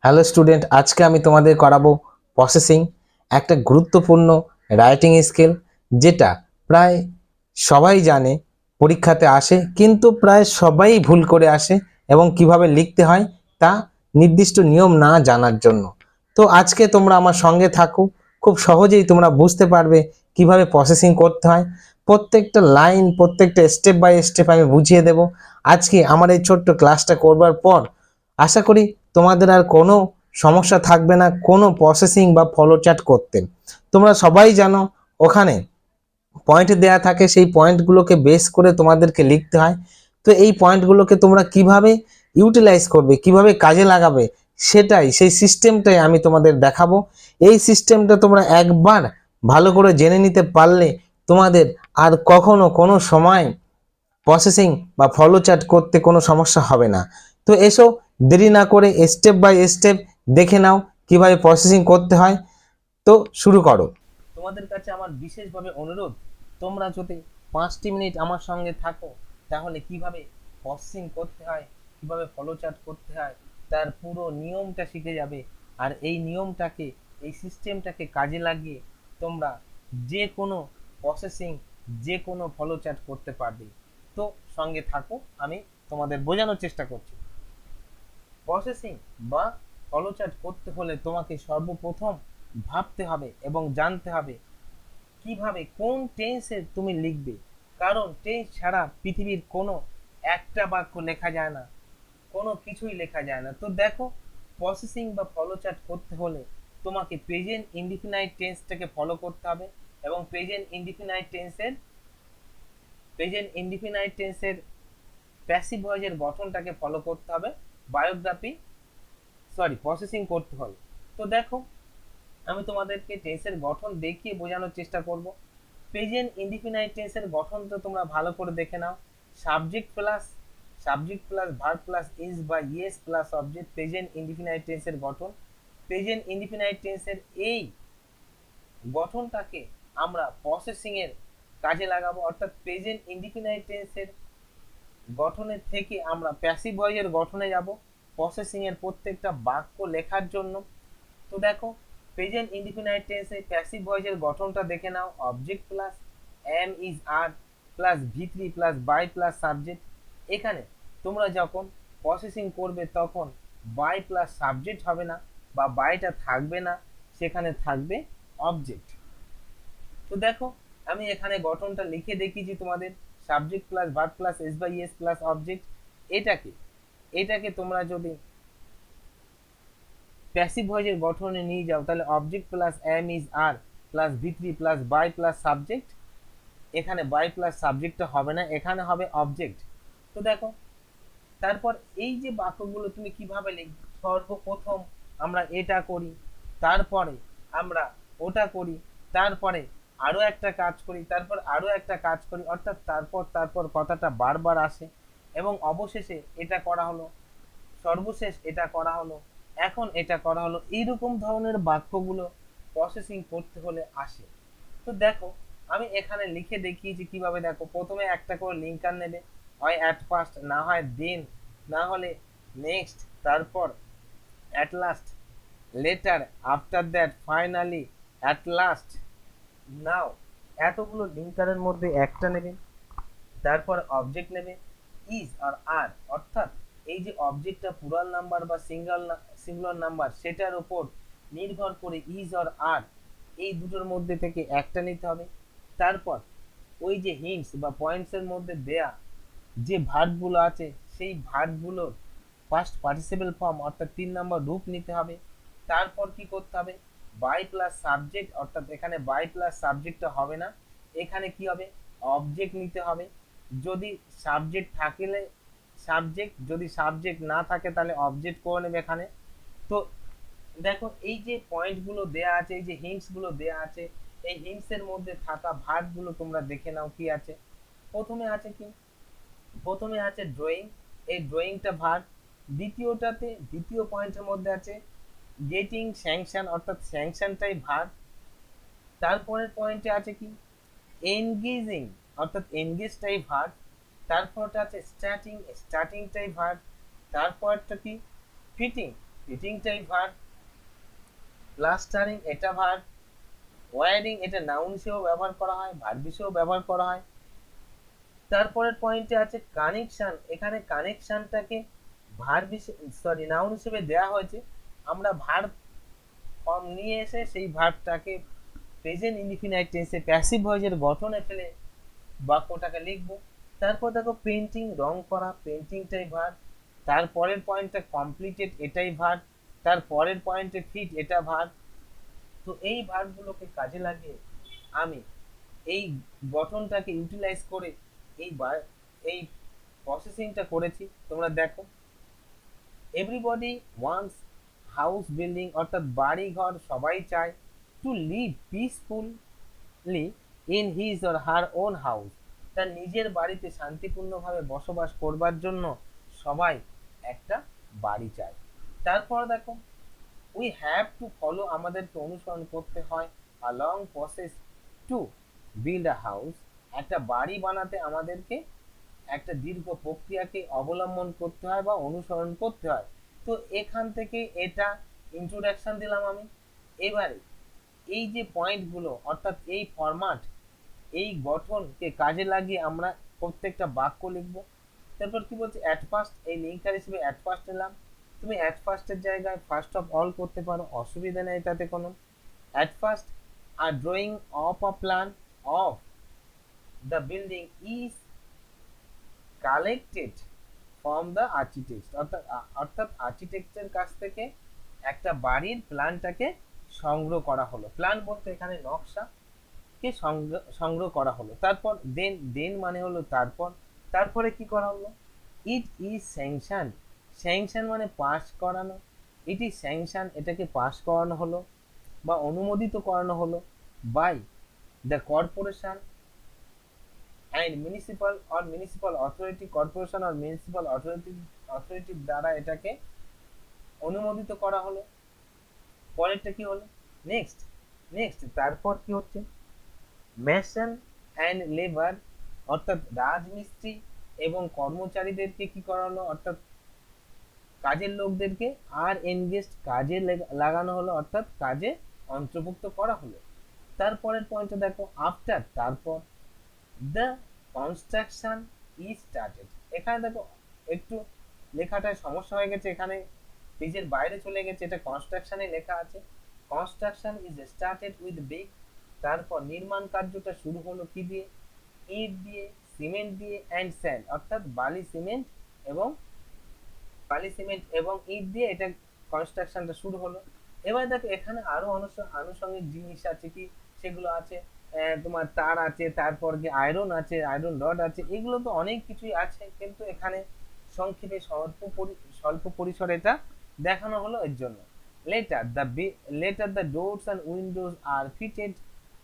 Hello student, আজকে আমি তোমাদের করাবো প্রসেসিং, একটা গুরুত্বপূর্ণ রাইটিং স্কিল যেটা প্রায় সবাই জানে, পরীক্ষাতে আসে, কিন্তু প্রায় সবাই ভুল করে আসে এবং কিভাবে লিখতে হয় তা নির্দিষ্ট নিয়ম না জানার জন্য। তো আজকে তোমরা আমার সঙ্গে থাকো, খুব সহজেই তোমরা বুঝতে পারবে কিভাবে প্রসেসিং করতে হয়। প্রত্যেকটা লাইন, প্রত্যেকটা স্টেপ বাই স্টেপ আমি বুঝিয়ে দেব। আজকে আমার এই ছোট্ট ক্লাসটা করবার পর আশা করি তোমাদের আর কোনো সমস্যা থাকবে না কোনো প্রসেসিং বা ফলো চার্ট করতে। তোমরা সবাই জানো ওখানে পয়েন্ট দেয়া থাকে, সেই পয়েন্টগুলোকে বেস করে তোমাদেরকে লিখতে হয়। তো এই পয়েন্টগুলোকে তোমরা কিভাবে ইউটিলাইজ করবে, কিভাবে কাজে লাগাবে, সেই সিস্টেমটাই আমি তোমাদের দেখাবো। এই সিস্টেমটা তোমরা একবার ভালো করে জেনে নিতে পারলে তোমাদের আর কখনো কোনো সময় প্রসেসিং বা ফলো চার্ট করতে কোনো সমস্যা হবে না। তো এসো, দেরি না করে স্টেপ বাই স্টেপ দেখে নাও কিভাবে প্রসেসিং করতে হয়। তো শুরু করো। তোমাদের কাছে আমার বিশেষভাবে অনুরোধ, তোমরা যদি 5টি মিনিট আমার সঙ্গে থাকো তাহলে কিভাবে প্রসেসিং করতে হয়, কিভাবে ফলো চার্ট করতে হয় তার পুরো নিয়মটা শিখে যাবে। আর এই নিয়মটাকে, এই সিস্টেমটাকে কাজে লাগিয়ে তোমরা যে কোনো প্রসেসিং, যে কোনো ফলো চার্ট করতে পারবে। তো সঙ্গে থাকো, আমি তোমাদের বোঝানোর চেষ্টা করছি। প্রসেসিং বা ফলো চার্ট করতে হলে তোমাকে সর্বপ্রথম ভাবতে হবে এবং জানতে হবে কিভাবে কোন টেন্সে তুমি লিখবে। কারণ টেন্স ছাড়া পৃথিবীর কোনো একটা বাক্য লেখা যায় না, কোনো কিছুই লেখা যায় না। তো দেখো, প্রসেসিং বা ফলো চার্ট করতে হলে তোমাকে প্রেজেন্ট ইনডিফিনাইট টেন্সটাকে ফলো করতে হবে এবং প্রেজেন্ট ইনডিফিনাইট টেন্সের প্যাসিভ ভয়েসের গঠনটাকে ফলো করতে হবে প্রসেসিং করতে হলে। তো দেখো, আমি তোমাদেরকে টেন্সের গঠন দেখিয়ে বোঝানোর চেষ্টা করব। প্রেজেন্ট ইনডিফিনাইট টেন্সের গঠনটা তোমরা ভালো করে দেখে নাও। Subject plus verb plus is বা yes plus object, present indefinite টেন্সের গঠন। প্রেজেন্ট ইনডিফিনাইট টেন্সের এই গঠনটাকে আমরা প্রসেসিং এর কাজে লাগাবো, অর্থাৎ প্রেজেন্ট ইনডিফিনাইট টেন্সের গঠনের থেকে আমরা প্যাসিভ ভয়েসের গঠনে যাব প্রসেসিং এর প্রত্যেকটা বাক্য লেখার জন্য। তো দেখো, প্রেজেন্ট ইনডিফিনাইট টেন্সে প্যাসিভ ভয়েসের গঠনটা দেখে নাও। Object plus am is are plus ভি3 প্লাস বাই প্লাস সাবজেক্ট। এখানে তোমরা যখন প্রসেসিং করবে তখন বাই প্লাস সাবজেক্ট হবে না বা বাইটা থাকবে না, সেখানে থাকবে অবজেক্ট। তো দেখো, আমি এখানে গঠনটা লিখে দেখিয়েছি তোমাদের। Subject plus verb plus S by S plus object. এটাকে এটাকে তোমরা যদি প্যাসিভ ভয়েসের গঠনে নিয়ে যাও তাহলে object plus am is are plus ভি3 প্লাস বাই প্লাস সাবজেক্ট। এখানে বাই প্লাস সাবজেক্টটা হবে না, এখানে হবে অবজেক্ট। তো দেখো, তারপর এই যে বাক্যগুলো তুমি কিভাবে লিখবে, সর্বপ্রথম আমরা এটা করি, তারপরে আমরা ওটা করি, তারপরে আরো একটা কাজ করি, তারপর আরো একটা কাজ করি, অর্থাৎ তারপর তারপর কথাটা বারবার আসে এবং অবশেষে এটা করা হলো, সর্বশেষ এটা করা হলো, এখন এটা করা হলো, এইরকম ধরনের বাক্যগুলো প্রসেসিং করতে হলে আসে। তো দেখো, আমি এখানে লিখে দেখিয়েছি কিভাবে। দেখো, প্রথমে একটা করে লিঙ্কার নেবে, হয় অ্যাট ফার্স্ট, না হয় দেন, না হলে নেক্সট, তারপর at last, later, after that, finally, at last, নাও। এতগুলো লিঙ্কারের মধ্যে একটা নেবে, তারপর অবজেক্ট নেবে ইজ আর আর, অর্থাৎ এই যে অবজেক্টটা প্লুরাল নাম্বার বা সিঙ্গুলার নাম্বার সেটার উপর নির্ভর করে ইজ আর আর এই দুটোর মধ্যে থেকে একটা নিতে হবে। তারপর ওই যে হিন্টস বা পয়েন্টস এর মধ্যে দেয়া যে ভার্বগুলো আছে সেই ভার্বগুলোর ফার্স্ট পার্টিসিপেল ফর্ম অর্থাৎ 3 নম্বর রূপ নিতে হবে। তারপর কি করতে হবে, বাই প্লাস সাবজেক্ট, অর্থাৎ এখানে বাই প্লাস সাবজেক্টটা হবে না, এখানে কি হবে, অবজেক্ট নিতে হবে। যদি সাবজেক্ট থাকলে সাবজেক্ট, যদি সাবজেক্ট না থাকে তাহলে অবজেক্ট করে নেবে এখানে। তো দেখো, এই যে পয়েন্টগুলো দেয়া আছে, এই যে হিন্টস গুলো দেয়া আছে, এই হিন্টস এর মধ্যে থাকা ভার্ব গুলো তোমরা দেখে নাও কি আছে। প্রথমে আছে কি, প্রথমে আছে ড্রয়িং, এই ড্রয়িংটা ভার্ব। দ্বিতীয় পয়েন্টের মধ্যে আছে গেটিং স্যাংশন, অর্থাৎ স্যাংশনটাই ভার্ব। তারপরের পয়েন্টে আছে কি, এনগেজিং, অর্থাৎ এনগেজটাই ভার্ব। তারপরটা আছে স্টার্টিংটাই ভার্ব। তারপরটা কি, ফিটিং, ফিটিংটাই ভার্ব, প্লাস্টারিং এটা ভার্ব, ওয়্যারিং এটা নাউন হিসেবেও ব্যবহার করা হয়, ভার্ব হিসেবেও ব্যবহার করা হয়। তারপরের পয়েন্টে আছে কানেকশন, এখানে কানেকশনটাকে ভার্ব সরি নাউন হিসেবে দেওয়া হয়েছে, আমরা ভার্ব ফর্ম নিয়ে এসে সেই ভার্বটাকে প্রেজেন্ট ইনডিফিনাইট টেন্সে প্যাসিভ ভয়েসের গঠনে ফেলে বাক্যটাকে লিখবো। তারপর দেখো পেন্টিং রং করা, পেন্টিংটাই ভার্ব। তারপরের পয়েন্টটা কমপ্লিটেড এটাই ভার্ব। তারপরের পয়েন্টে ফিট এটা ভার্ব। তো এই ভার্বগুলোকে কাজে লাগিয়ে আমি এই গঠনটাকে ইউটিলাইজ করে এই এই প্রসেসিংটা করেছি। তোমরা দেখো, এভরিবডি ওয়ান্টস হাউস বিল্ডিং, অর্থাৎ বাড়ি ঘর সবাই চায়, to live peacefully in his or her own house, তার নিজের বাড়িতে শান্তিপূর্ণভাবে বসবাস করবার জন্য সবাই একটা বাড়ি চায়। তারপর দেখো, উই হ্যাভ টু ফলো, আমাদেরকে অনুসরণ করতে হয়, a long process to build a house, একটা বাড়ি বানাতে আমাদেরকে একটা দীর্ঘ প্রক্রিয়াকে অবলম্বন করতে হয় বা অনুসরণ করতে হয়। তো এখান থেকে এটা ইন্ট্রোডাকশন দিলাম আমি। এবারে এই যে পয়েন্টগুলো অর্থাৎ এই ফরম্যাট, এই গঠনকে কাজে লাগিয়ে আমরা প্রত্যেকটা বাক্য লিখব। তারপর কি বলছে, অ্যাট ফার্স্ট, এই লিঙ্কার হিসেবে অ্যাট ফার্স্ট নিলাম। তুমি অ্যাট ফার্স্টের জায়গায় ফার্স্ট অফ অল করতে পারো, অসুবিধা নেই তাতে কোনো। At first a drawing of a plan of the building is collected from the architect, অর্থাৎ আর্কিটেক্টের কাছ থেকে একটা বাড়ির প্ল্যানটাকে সংগ্রহ করা হলো। প্ল্যান বলতে এখানে নকশা কে সংগ্রহ করা হলো। তারপর দেন, দেন মানে হলো তারপর, তারপরে কি করা হলো, ইট ইজ স্যাংশন, স্যাংশন মানে পাস করানো, ইট ইজ স্যাংশন এটাকে পাস করানো হলো বা অনুমোদিত করানো হলো by the corporation and municipal authority, corporation আর মিউনিসিপাল অথরিটির দ্বারা এটাকে অনুমোদিত করা হলো। পরেরটা কি হলো, নেক্সট, নেক্সট তারপর কি হচ্ছে, মেসন অ্যান্ড লেবার, অর্থাৎ রাজমিস্ত্রি এবং কর্মচারীদেরকে কি করা হলো, অর্থাৎ কাজের লোকদেরকে আর এনগেজড কাজে লাগানো হলো, অর্থাৎ কাজে অন্তর্ভুক্ত করা হলো। তারপরের পয়েন্টটা দেখো, আফটার তারপর, দ্য কনস্ট্রাকশন ইজ স্টার্টেড, এখানে দেখো একটু লেখাটায় সমস্যা হয়ে গেছে, এখানে পেজের বাইরে চলে গেছে, এটা কনস্ট্রাকশনে লেখা আছে। Construction is started with brick, তারপর নির্মাণ কার্যটা শুরু হলো কি দিয়ে, ইট দিয়ে, সিমেন্ট দিয়ে অ্যান্ড স্যান্ড, অর্থাৎ এবং বালি সিমেন্ট এবং ইট দিয়ে এটা কনস্ট্রাকশনটা শুরু হলো। এবার দেখো এখানে আরো আনুষঙ্গিক জিনিস আছে, কি সেগুলো আছে, তোমার তার আছে, তারপর কি আয়রন আছে, আয়রন রড আছে, এগুলো তো অনেক কিছুই আছে, কিন্তু এখানে সংক্ষেপে স্বল্প পরিসরে এটা দেখানো হলো এর জন্য। Later the doors and windows are fitted,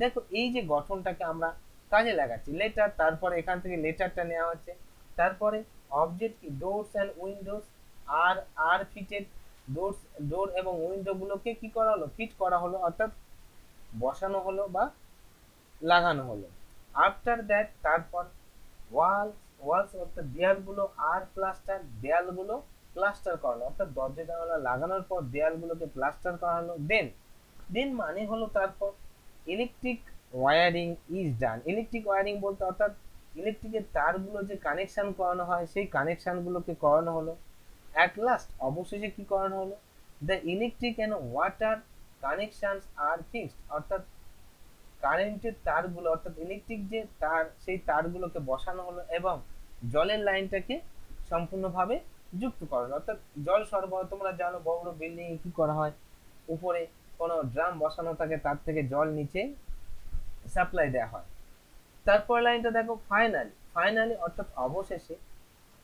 দেখো এই যে গঠনটাকে আমরা কাজে লাগাচ্ছি, লেটার, তারপরে এখান থেকে লেটারটা নেওয়া হচ্ছে, তারপরে অবজেক্ট কি, doors and windows are are fitted, doors, door এবং উইন্ডো গুলোকে কি করা হলো, ফিট করা হলো, অর্থাৎ বসানো হলো বা লাগানো হলো। আফটার দ্যাট তারপর, ওয়ালস অর্থাৎ দেয়ালগুলো আর প্লাস্টার, দেয়ালগুলো প্লাস্টার করানো, অর্থাৎ দরজা জানালা লাগানোর পর দেয়ালগুলোকে প্লাস্টার করানো। দেন, দেন মানে হলো তারপর, electric wiring is done, electric wiring বলতে অর্থাৎ ইলেকট্রিকের তারগুলো যে কানেকশন করানো হয় সেই কানেকশনগুলোকে করানো হলো। অ্যাট লাস্ট অবশেষে কি করানো হলো, the electric and water connections are fixed, অর্থাৎ কারেন্টের তারগুলো অর্থাৎ ইলেকট্রিক যে তার সেই তারগুলোকে বসানো হলো এবং জলের লাইনটাকে সম্পূর্ণভাবে যুক্ত করা হলো। অর্থাৎ জল সরবরাহ, তোমরা জানো বড় বড় বিল্ডিং এ কি করা হয়, উপরে কোনো ড্রাম বসানো থাকে, তার থেকে জল নিচে সাপ্লাই দেওয়া হয়। তারপর লাইনটা দেখো, ফাইনালি, ফাইনালি অর্থাৎ অবশেষে,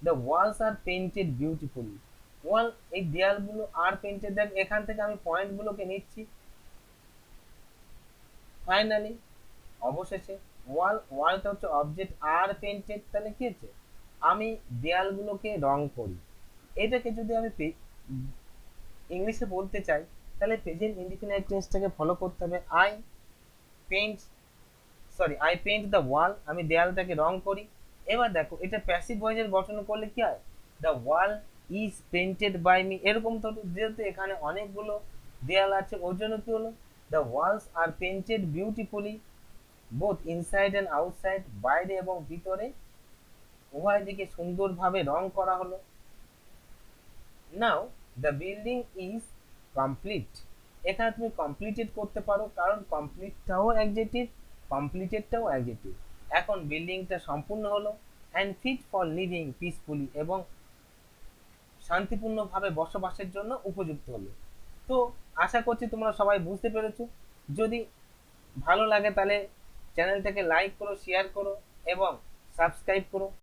the walls are painted beautifully, wall এই দেয়ালগুলো আর পেইন্টেড, দেখ এখান থেকে আমি পয়েন্টগুলোকে নিচ্ছি। ফাইনালি অবশেষে, ওয়ালটা হচ্ছে অবজেক্ট আর পেইন্টেড, তাহলে কি হচ্ছে, আমি দেয়ালগুলোকে রং করি। এটাকে যদি আমি ইংলিশে বলতে চাই তাহলে প্রেজেন্ট ইনডিফিনাইট টেন্সটাকে ফলো করতে হবে। পেইন্ট আই পেইন্ট দ্য ওয়াল, আমি দেয়ালটাকে রং করি। এবার দেখো এটা প্যাসিভ ভয়েসের গঠন করলে কি হয়, the wall is painted by me, এরকম তো যেহেতু এখানে অনেকগুলো দেয়াল আছে ওর জন্য কি হলো, the walls are painted beautifully both inside and outside, বাইরে এবং ভিতরে উভয় দিকে সুন্দরভাবে রং করা হলো। Now the building is complete, এখানে তুমি কমপ্লিটেড করতে পারো কারণ কমপ্লিটটাও অ্যাডজেক্টিভ, কমপ্লিটেডটাও অ্যাডজেক্টিভ। এখন বিল্ডিংটা সম্পূর্ণ হলো and fit for living peacefully, এবং শান্তিপূর্ণভাবে বসবাসের জন্য উপযুক্ত হলো। তো আশা করছি তোমরা সবাই বুঝতে পেরেছো। যদি ভালো লাগে তাহলে চ্যানেলটাকে লাইক করো, শেয়ার করো এবং সাবস্ক্রাইব করো।